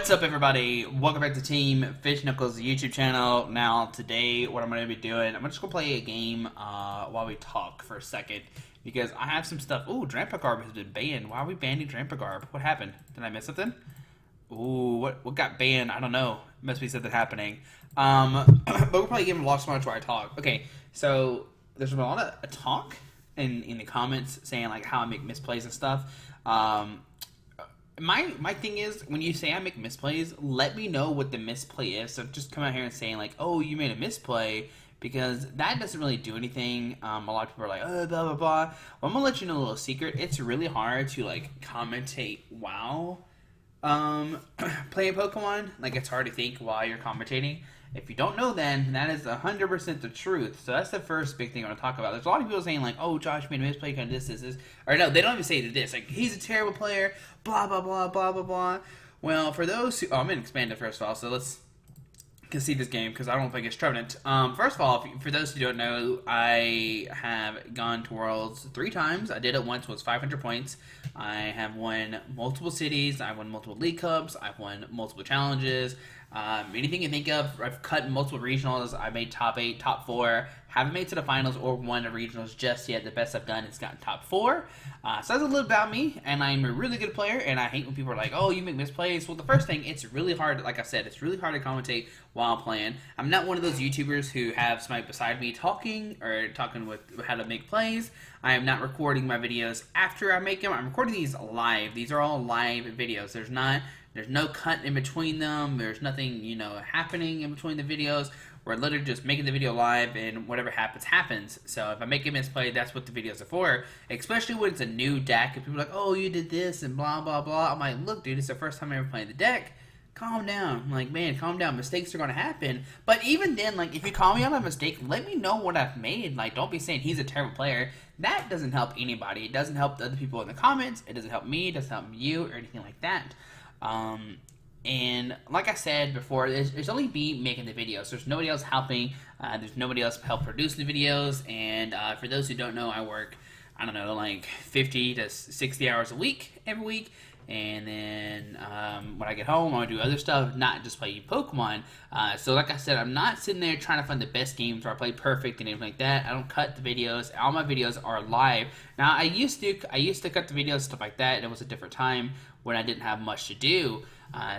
What's up, everybody? Welcome back to Team FISHKNUCKLES YouTube channel. Now, today, what I'm going to be doing, I'm just going to play a game while we talk for a second, because I have some stuff. Ooh, Drampagarb has been banned. Why are we banning Drampagarb? What happened? Did I miss something? Ooh, what got banned? I don't know. Must be something happening. But we'll probably give him a lot of much where I talk. Okay, so there's been a lot of talk in the comments saying like how I make misplays and stuff. My thing is, when you say I make misplays, let me know what the misplay is. So just come out here and saying like, oh, you made a misplay, because that doesn't really do anything. A lot of people are like, oh, blah, blah, blah. Well, I'm going to let you know a little secret. It's really hard to like commentate while playing Pokemon. Like, it's hard to think while you're commentating. If you don't know, then that is 100% the truth. So that's the first big thing I want to talk about. There's a lot of people saying like, "Oh, Josh made a misplay because this." Or no, they don't even say this. Like, he's a terrible player. Blah blah blah blah blah blah. Well, for those who, I'm gonna expand it first of all. So let's see this game because I don't think it's Trevenant. First of all, for those who don't know, I have gone to Worlds 3 times. I did it once. It was 500 points. I have won multiple cities. I won multiple League Cups. I've won multiple challenges. Anything you think of. I've cut multiple regionals. I made top 8, top 4. Haven't made to the finals or won the regionals just yet. The best I've done is gotten top 4. So that's a little about me, and I'm a really good player, and I hate when people are like, oh, you make misplays. Well, the first thing, it's really hard, like I said, it's really hard to commentate while playing. I'm not one of those YouTubers who have somebody beside me talking with how to make plays. I am not recording my videos after I make them. I'm recording these live. These are all live videos. There's no cut in between them. There's nothing, happening in between the videos. We're literally just making the video live, and whatever happens, happens. So if I make a misplay, that's what the videos are for. Especially when it's a new deck, and people are like, oh, you did this, and blah, blah, blah. I'm like, look, dude, it's the first time I ever played the deck. Calm down. I'm like, man, calm down. Mistakes are going to happen. But even then, like, if you call me on a mistake, let me know what I've made. Like, don't be saying he's a terrible player. That doesn't help anybody. It doesn't help the other people in the comments. It doesn't help me. It doesn't help you or anything like that. And like I said before, there's only me making the videos. There's nobody else helping. There's nobody else help produce the videos. And for those who don't know, I work, I don't know, like 50 to 60 hours a week every week. And then when I get home, I do other stuff, not just play Pokemon. So like I said, I'm not sitting there trying to find the best games where I play perfect and anything like that. I don't cut the videos. All my videos are live. Now, I used to cut the videos, stuff like that. It was a different time when I didn't have much to do.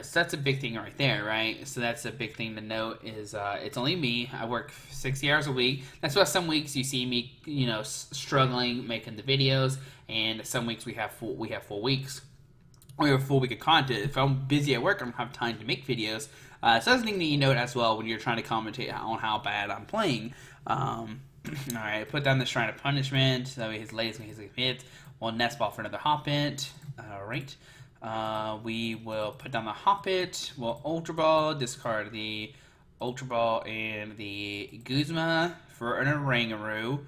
So that's a big thing right there, right? So that's a big thing to note is it's only me. I work 60 hours a week. That's why some weeks you see me, struggling making the videos, and some weeks we have full weeks. We have a full week of content. If I'm busy at work, I don't have time to make videos. So that's something that you note as well when you're trying to commentate on how bad I'm playing. Alright, put down the Shrine of Punishment. That way his latest makes a hit. We'll nest ball for another Hoppit. Alright. We will put down the Hoppit. We'll Ultra Ball, discard the Ultra Ball and the Guzma for an Oranguru.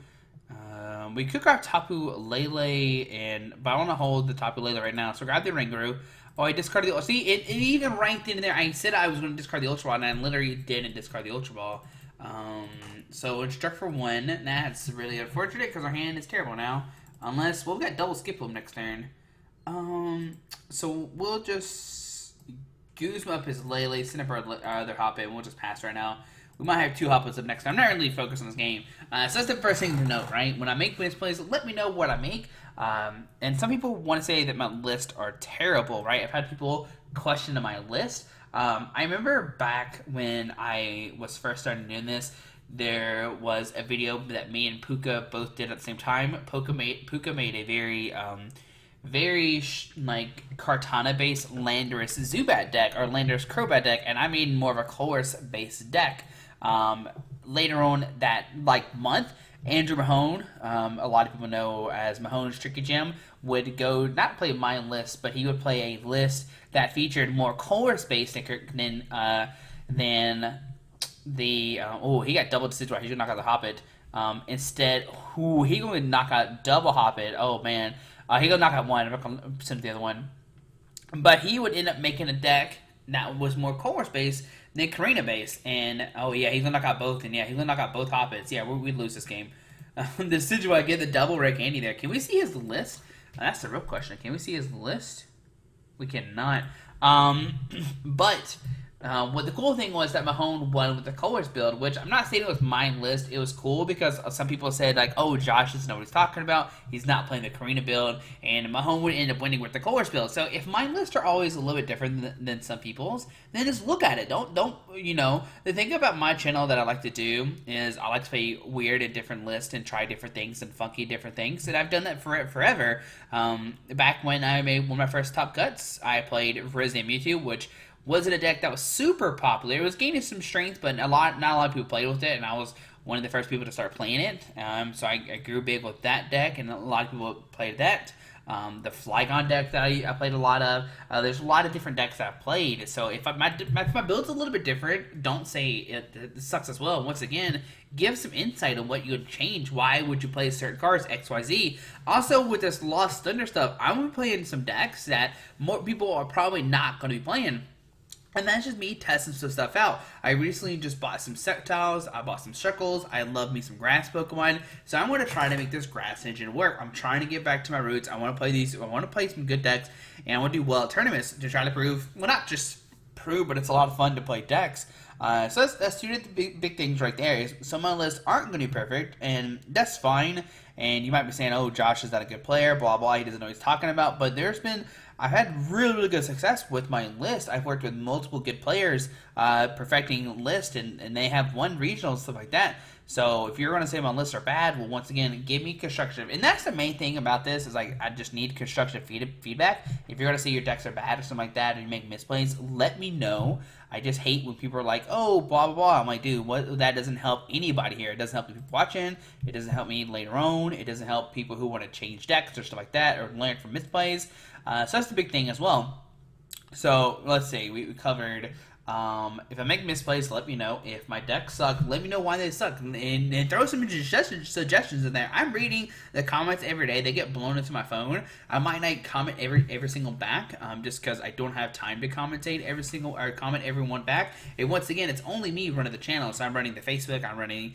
We could grab Tapu Lele, but I want to hold the Tapu Lele right now, so grab the Oranguru. Oh, I discarded the... See, it even ranked in there. I said I was going to discard the Ultra Ball, and I literally didn't discard the Ultra Ball. So it's struck for 1. That's really unfortunate, because our hand is terrible now. Unless... Well, we got double skip them next turn. So we'll just Guzma up his Lele, send up our other Hoppit, and we'll just pass right now. We might have 2 Hoppits up next time. I'm not really focused on this game. So that's the first thing to note, right? When I make misplays, let me know what I make. And some people want to say that my lists are terrible, right? I've had people question my list. I remember back when I was first starting doing this, there was a video that me and Puka both did at the same time. Puka made a very like Kartana-based Landorus Zubat deck, or Landorus Crobat deck, and I made more of a Colress-based deck. Later on that month, Andrew Mahone, a lot of people know as Mahone's Tricky Gem, would go not play my list, but he would play a list that featured more Colress-based than the he got double decision. He's gonna knock out the Hoppit. Instead, he gonna knock out double Hoppit. Oh man. He gonna knock out one. I'm not gonna send the other one. But he would end up making a deck that was more Colress based than Karina based. And oh yeah, he's gonna knock out both. And yeah, he's gonna knock out both Hoppits. Yeah, we'd lose this game. The Decidueye, I get the double rare candy there. Can we see his list? That's the real question. Can we see his list? We cannot. But what the cool thing was that Mahone won with the Colors build, which I'm not saying it was my list. It was cool because some people said, like, oh, Josh doesn't know what he's talking about. He's not playing the Karina build, and Mahone would end up winning with the Colors build. So if my lists are always a little bit different than some people's, then just look at it. Don't you know, the thing about my channel that I like to do is I like to play weird and different lists and try different things and funky different things, and I've done that forever. Back when I made one of my first top cuts, I played Rizzy and Mewtwo, which wasn't a deck that was super popular. It was gaining some strength, but not a lot of people played with it, and I was one of the first people to start playing it. So I grew big with that deck, and a lot of people played that. The Flygon deck that I played a lot of. There's a lot of different decks that I've played. So if my build's a little bit different, don't say it sucks as well. Once again, give some insight on what you would change. Why would you play certain cards, X, Y, Z? Also, with this Lost Thunder stuff, I'm going to be playing some decks that more people are probably not going to be playing. And that's just me testing some stuff out. I recently just bought some Sceptiles, I bought some Circles, I love me some Grass Pokemon, so I'm going to try to make this Grass Engine work. I'm trying to get back to my roots. I want to play some good decks, and I want to do well at tournaments to try to prove, well, not just prove, but it's a lot of fun to play decks. So that's two of the big things right there. Is some of my lists aren't going to be perfect, and that's fine. And you might be saying, oh, Josh is not a good player, blah, blah, he doesn't know what he's talking about. But I've had really good success with my list. I've worked with multiple good players perfecting lists, and they have won regionals and stuff like that. So if you're going to say my lists are bad, well, once again, give me constructive. And that's the main thing about this is, like, I just need constructive feedback. If you're going to say your decks are bad or something like that, or you make misplays, let me know. I just hate when people are like, oh, blah, blah, blah. I'm like, dude, that doesn't help anybody here. It doesn't help the people watching. It doesn't help me later on. It doesn't help people who want to change decks or stuff like that or learn from misplays. So that's the big thing as well. So let's see. We covered... if I make misplays, let me know. If my decks suck, let me know why they suck. And throw some suggestions in there. I'm reading the comments every day. They get blown into my phone. I might not comment every single back, just because I don't have time to commentate comment everyone back. And once again, it's only me running the channel. So I'm running the Facebook. I'm running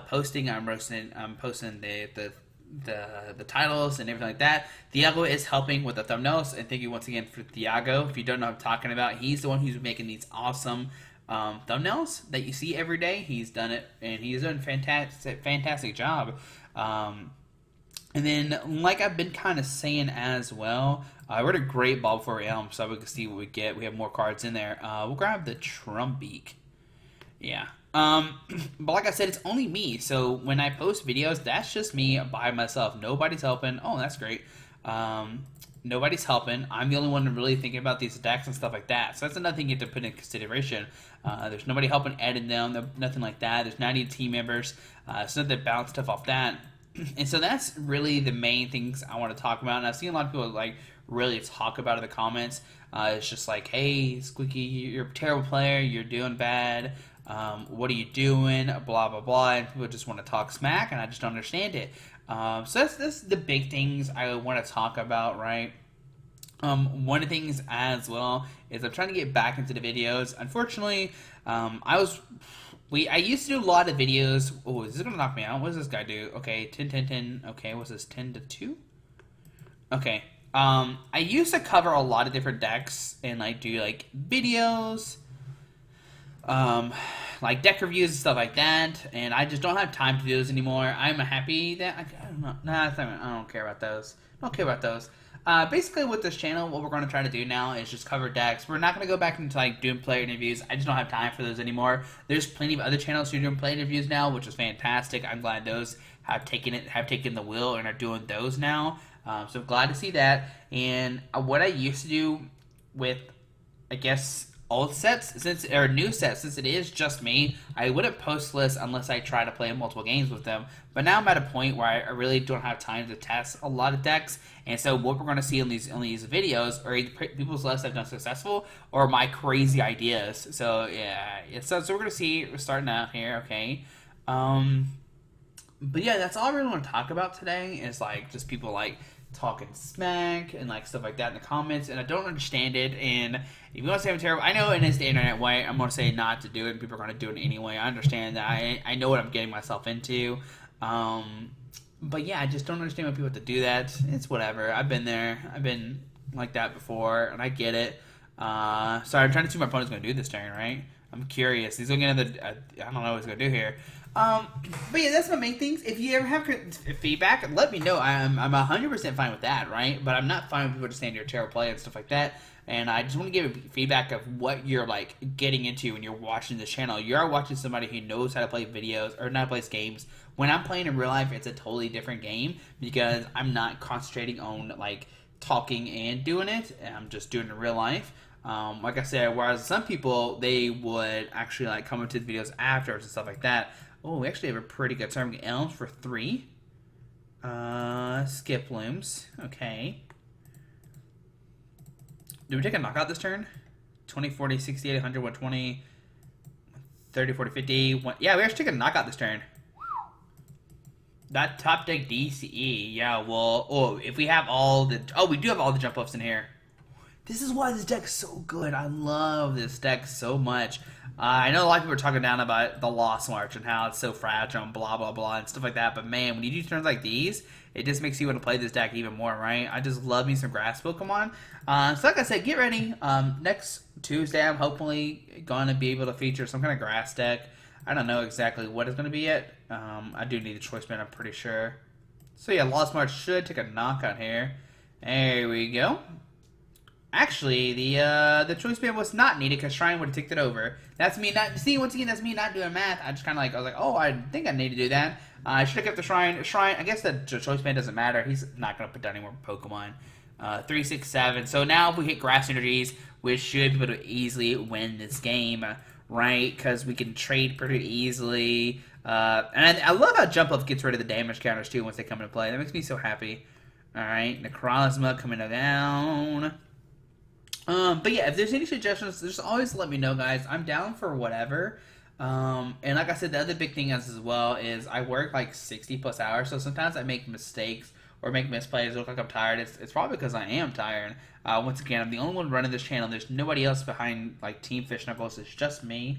posting. I'm posting the titles and everything like that. Thiago is helping with the thumbnails, and thank you once again for Thiago. If you don't know what I'm talking about, he's the one who's making these awesome thumbnails that you see every day. He's done it, and he's done a fantastic job. And then, like I've been kind of saying as well, we're at a great ball before Elm, so we can see what we get. We have more cards in there. We'll grab the Trumbeak. Yeah. But like I said, it's only me, so when I post videos, that's just me by myself. Nobody's helping. Oh, that's great. Nobody's helping. I'm the only one really thinking about these decks and stuff like that. So that's another thing you have to put in consideration. There's nobody helping edit them, nothing like that. There's 90 team members, so they bounce stuff off that. And so that's really the main things I want to talk about. And I've seen a lot of people like really talk about it in the comments. It's just like, hey, Squeaky, you're a terrible player. You're doing bad. What are you doing? Blah, blah, blah. And people just want to talk smack, and I just don't understand it. So that's the big things I want to talk about, right? One of the things as well is I'm trying to get back into the videos. Unfortunately, I used to do a lot of videos. Oh, is this going to knock me out? What does this guy do? Okay, 10, 10, 10. Okay, what's this? 10 to 2? Okay. I used to cover a lot of different decks and like do like videos, like deck reviews and stuff like that, and I just don't have time to do those anymore. I'm happy that I don't know. Nah, I don't care about those. I don't care about those. Basically, with this channel, what we're going to try to do now is just cover decks. We're not going to go back into like doing player interviews. I just don't have time for those anymore. There's plenty of other channels who are doing player interviews now, which is fantastic. I'm glad those have taken the wheel and are doing those now. So I'm glad to see that. And what I used to do with, I guess, old sets, or new sets, since it is just me, I wouldn't post lists unless I try to play multiple games with them. But now I'm at a point where I really don't have time to test a lot of decks, and so what we're going to see on these videos are either people's lists I've done successful or my crazy ideas. So yeah, so we're going to see. We're starting out here, okay. But yeah, that's all I really want to talk about today. Is like just people like talking smack and like stuff like that in the comments, and I don't understand it. And if you want to say I'm terrible, I know it is the internet way. I'm going to say not to do it, and people are going to do it anyway. I understand that. I know what I'm getting myself into. But yeah, I just don't understand why people have to do that. It's whatever. I've been there. I've been like that before, and I get it. Sorry, I'm trying to see what my opponent's going to do this turn, right? I'm curious. He's going to get another... I don't know what he's going to do here. But yeah, that's my main things. If you ever have feedback, let me know. I'm 100% fine with that, right? But I'm not fine with people just saying you're a terrible player and stuff like that. And I just want to give feedback of what you're like getting into when you're watching this channel. You're watching somebody who knows how to play videos or not play games. When I'm playing in real life, it's a totally different game because I'm not concentrating on like talking and doing it. I'm just doing it in real life. Like I said, whereas some people, they would actually like come into the videos afterwards and stuff like that. Oh, we actually have a pretty good turn. Elms for 3. Skip looms. Okay. Do we take a knockout this turn? 20, 40, 60, 80, 100, 120, 30, 40, 50. Yeah, we actually take a knockout this turn. That top deck DCE. Yeah, well, oh, if we have all the... Oh, we do have all the jump ups in here. This is why this deck's so good. I love this deck so much. I know a lot of people are talking down about the Lost March and how it's so fragile and blah, blah, blah, and stuff like that. But man, when you do turns like these, it just makes you want to play this deck even more, right? I just love me some grass Pokemon. So like I said, get ready. Next Tuesday, I'm hopefully going to be able to feature some kind of grass deck. I don't know exactly what it's going to be yet. I do need a choice band, I'm pretty sure. So yeah, Lost March should take a knockout here. There we go. Actually, the choice band was not needed because Shrine would have ticked it over. That's me not... See, once again, that's me not doing math. I just kind of like... I was like, oh, I think I need to do that. I should have kept the Shrine. Shrine, I guess the choice band doesn't matter. He's not going to put down any more Pokemon. 3, 6, 7. So now if we hit Grass Energies, we should be able to easily win this game, right? Because we can trade pretty easily. And I love how Jump Up gets rid of the damage counters, too, once they come into play. That makes me so happy. Alright, Necrozma coming down. But yeah, if there's any suggestions, just always let me know, guys. I'm down for whatever. And like I said, the other big thing is as well is I work like 60+ hours, so sometimes I make mistakes or make misplays. Look like I'm tired. It's probably because I am tired. Once again, I'm the only one running this channel. There's nobody else behind like Team Fish Knuckles. It's just me.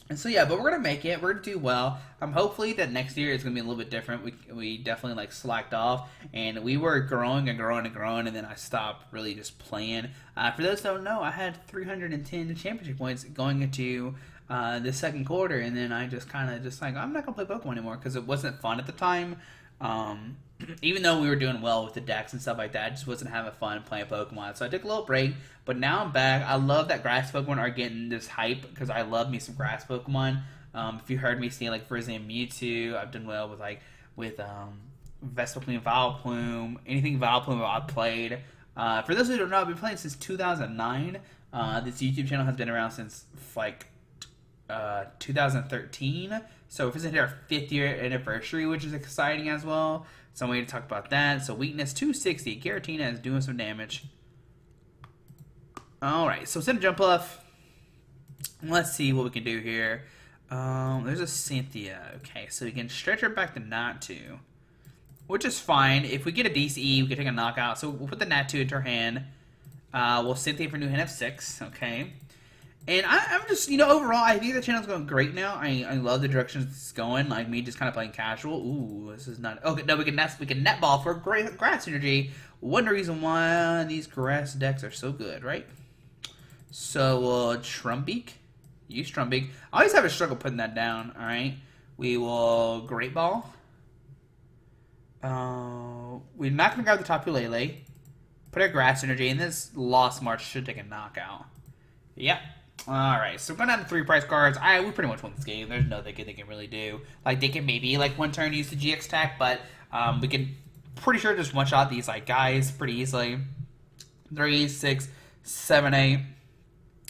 And so yeah, but we're gonna make it. We're gonna do well. Hopefully that next year is gonna be a little bit different. We definitely like slacked off, and we were growing and growing and growing, and then I stopped really just playing. For those who don't know, I had 310 championship points going into the second quarter, and then I just kind of just like I'm not gonna play Pokemon anymore because it wasn't fun at the time. Even though we were doing well with the decks and stuff like that, I just wasn't having fun playing Pokemon. So I took a little break, but now I'm back. I love that grass Pokemon are getting this hype because I love me some grass Pokemon. If you heard me say like Frizzy and Mewtwo, I've done well with like Vespiquen, Vileplume, anything Vileplume I've played. For those who don't know, I've been playing since 2009. This YouTube channel has been around since like 2013. So if it's our 5th year anniversary, which is exciting as well. So I'm going to talk about that. So weakness 260. Giratina is doing some damage. Alright, so instead of jump off, let's see what we can do here. There's a Cynthia. Okay, so we can stretch her back to Nat 2, which is fine. If we get a DCE, we can take a knockout. So we'll put the Nat 2 into her hand. We'll Cynthia for new hand of 6. Okay. And I'm just, overall, I think the channel's going great now. I love the direction it's going. Like, me just kind of playing casual. Ooh, this is not... Okay, no, we can netball for grass energy. One reason why these grass decks are so good, right? So, Trumbeak. Use Trumbeak. I always have a struggle putting that down, alright? We will Great Ball. We're not going to grab the Tapu Lele. Put our grass energy, and this Lost March should take a knockout. Yep. Alright, so we're going down to 3 price cards. We pretty much won this game. There's nothing they can really do. Like, they can maybe, like, one turn use the GX attack, but we can pretty sure just one-shot these, like, guys pretty easily. 3, 6, 7, 8.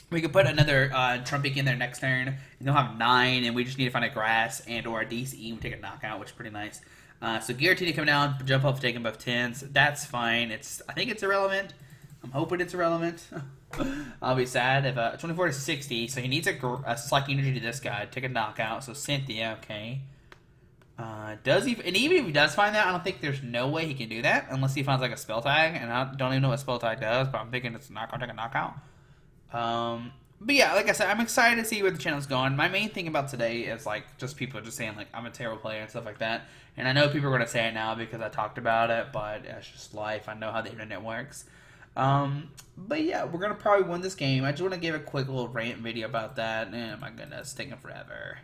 We could put another Trumbeak in there next turn. And they'll have 9, and we just need to find a grass and or a DCE and take a knockout, which is pretty nice. So Giratina coming down, jump up, taking both 10s. That's fine. I think it's irrelevant. I'm hoping it's irrelevant. I'll be sad if 24 to 60. So he needs a Psychic Energy to this guy. Take a knockout. So Cynthia, okay. And even if he does find that, I don't think there's no way he can do that unless he finds like a spell tag. And I don't even know what spell tag does, but I'm thinking it's not gonna take a knockout. But yeah, like I said, I'm excited to see where the channel's going. My main thing about today is like just people just saying like I'm a terrible player and stuff like that. And I know people are gonna say it now because I talked about it, but it's just life. I know how the internet works. But yeah, we're gonna probably win this game. I just want to give a quick little rant video about that. And my goodness, it's taking forever.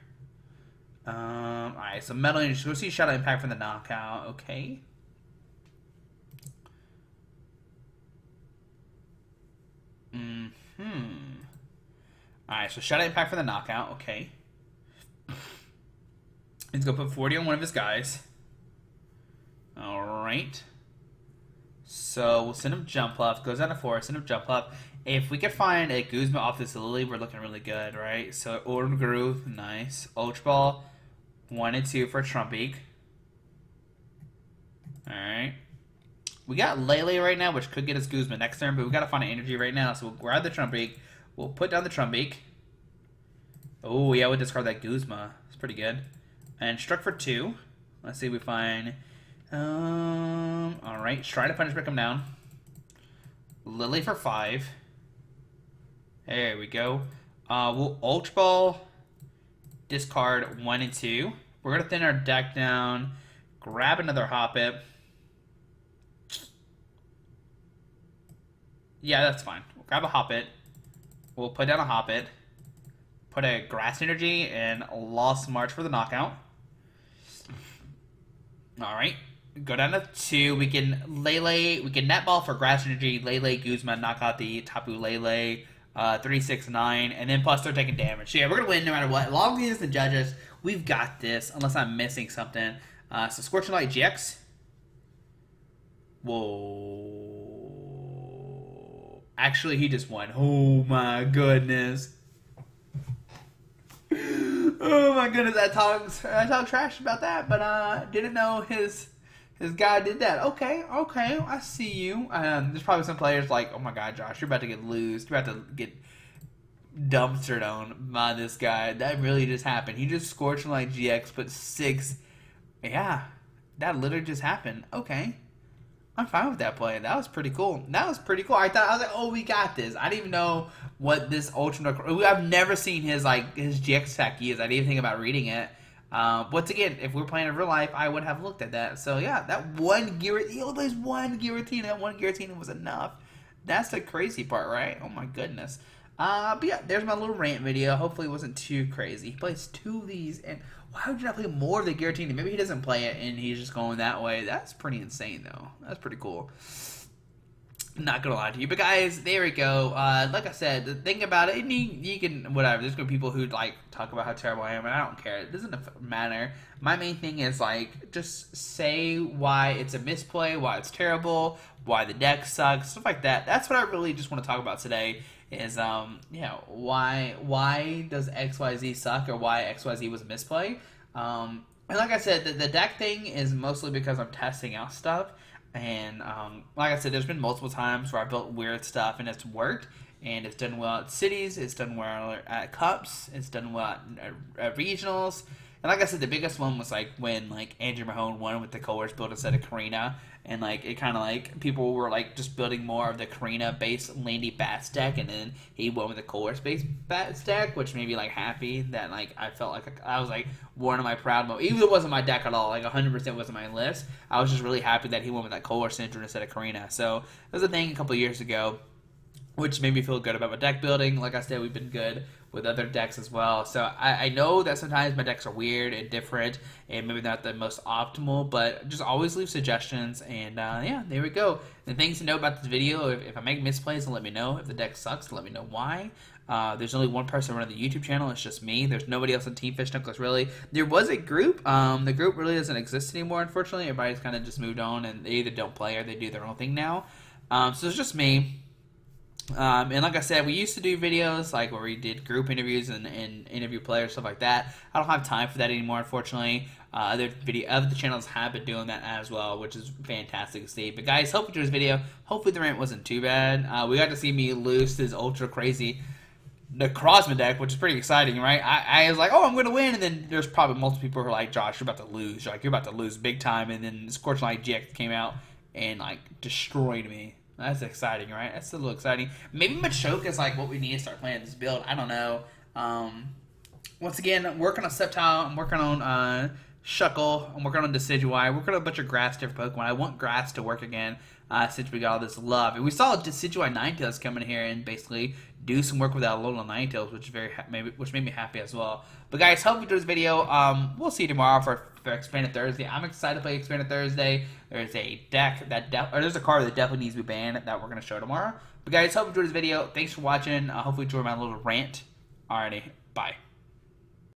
Alright, so Metal Energy. Go see Shadow Impact from the knockout. Okay. Alright, so Shadow Impact for the knockout. Okay. He's gonna put 40 on one of his guys. Alright. So we'll send him Jump Up. Goes down to 4. Send him Jump Up. If we could find a Guzma off this Lily, we're looking really good, right? So Orm Groove, nice. Ultra Ball, 1 and 2 for Trumpy. Alright. We got Lele right now, which could get us Guzma next turn, but we gotta find an energy right now. So we'll grab the Trumpy. We'll put down the Trumpy. Oh, yeah, we'll discard that Guzma. It's pretty good. And Struck for 2. Let's see if we find... Alright, try to Punishment come down. Lily for 5. There we go. We'll Ultra Ball, discard 1 and 2. We're going to thin our deck down, grab another Hoppip. Yeah, that's fine. We'll grab a Hoppip. We'll put down a Hoppip. Put a Grass Energy and Lost March for the knockout. Alright. Go down to 2. We can Lele. We can Netball for Grass Energy. Lele, Guzma, knock out the Tapu Lele. 3, 6, 9. And then plus they're taking damage. So yeah, we're going to win no matter what. As long as the judges, we've got this. Unless I'm missing something. So Scorching Light GX. Whoa. Actually, he just won. Oh my goodness. Oh my goodness, I talk trash about that, but didn't know his guy did that. Okay, I see you. There's probably some players like, oh my god, Josh, you're about to get loosed. You're about to get dumpstered on by this guy. That really just happened. He just Scorching Light GX, put 6. Yeah, that literally just happened. Okay. I'm fine with that play. That was pretty cool. I was like, oh, we got this. I didn't even know what this Ultra. I've never seen his GX attack is. I didn't even think about reading it. Once again, if we were playing in real life, I would have looked at that. So yeah, that one Giratina, there's one Giratina. That one Giratina was enough. That's the crazy part, right? Oh my goodness. But yeah, there's my little rant video. Hopefully it wasn't too crazy. He plays 2 of these, and why would you not play more of the Giratina? Maybe he doesn't play it, and he's just going that way. That's pretty insane, though. That's pretty cool. Not gonna lie to you, but guys, there we go. Like I said, the thing about it, you can whatever. There's gonna be people who like talk about how terrible I am, and I don't care. It doesn't matter. My main thing is like just say why it's a misplay, why it's terrible, why the deck sucks, stuff like that. That's what I really just want to talk about today. Is why does XYZ suck, or why XYZ was a misplay? And like I said, the deck thing is mostly because I'm testing out stuff. And like I said, there's been multiple times where I built weird stuff and it's worked, and it's done well at cities, it's done well at cups, it's done well at regionals. And like I said, the biggest one was like when like Andrew Mahone won with the Coerce build instead of Karina, and like it kind of like people were like just building more of the Karina based Landy Bats deck, and then he went with the Coerce based Bats deck, which made me like happy that like I felt like I was like one of my proud moments. Even though it wasn't my deck at all, like 100% wasn't my list, I was just really happy that he went with that Coerce Syndrome instead of Karina. So it was a thing a couple years ago, which made me feel good about my deck building. Like I said, we've been good with other decks as well. So I know that sometimes my decks are weird and different and maybe not the most optimal, but just always leave suggestions. And yeah, there we go. The things to know about this video, if I make misplays, let me know. If the deck sucks, let me know why. There's only one person running the YouTube channel. It's just me. There's nobody else on Team FISHKNUCKLES, really. There was a group. The group really doesn't exist anymore, unfortunately. Everybody's kind of just moved on, and they either don't play or they do their own thing now. So it's just me. And like I said, we used to do videos like where we did group interviews and interview players, stuff like that. I don't have time for that anymore, unfortunately. Other channels have been doing that as well, which is fantastic to see. But guys, hope you enjoyed this video. Hopefully the rant wasn't too bad. We got to see me lose this ultra crazy Necrozma deck, which is pretty exciting, right? I was like, oh, I'm going to win, and then there's probably multiple people who are like, Josh, you're about to lose. You're about to lose big time, and then Scorching Light GX came out and like destroyed me. That's exciting, right? That's a little exciting. Maybe Machoke is like what we need to start playing this build. I don't know. Once again, I'm working on Sceptile. I'm working on Shuckle. I'm working on Decidueye. Working on a bunch of grass different Pokemon. I want grass to work again since we got all this love. And we saw Decidueye Ninetales come in here and basically do some work with that little Ninetales, which made me happy as well. But guys, hope you enjoyed this video. We'll see you tomorrow for Expanded Thursday. I'm excited to play Expanded Thursday. There's a deck there's a card that definitely needs to be banned that we're gonna show tomorrow. But guys, hope you enjoyed this video. Thanks for watching. Hopefully you enjoyed my little rant. Alrighty, bye.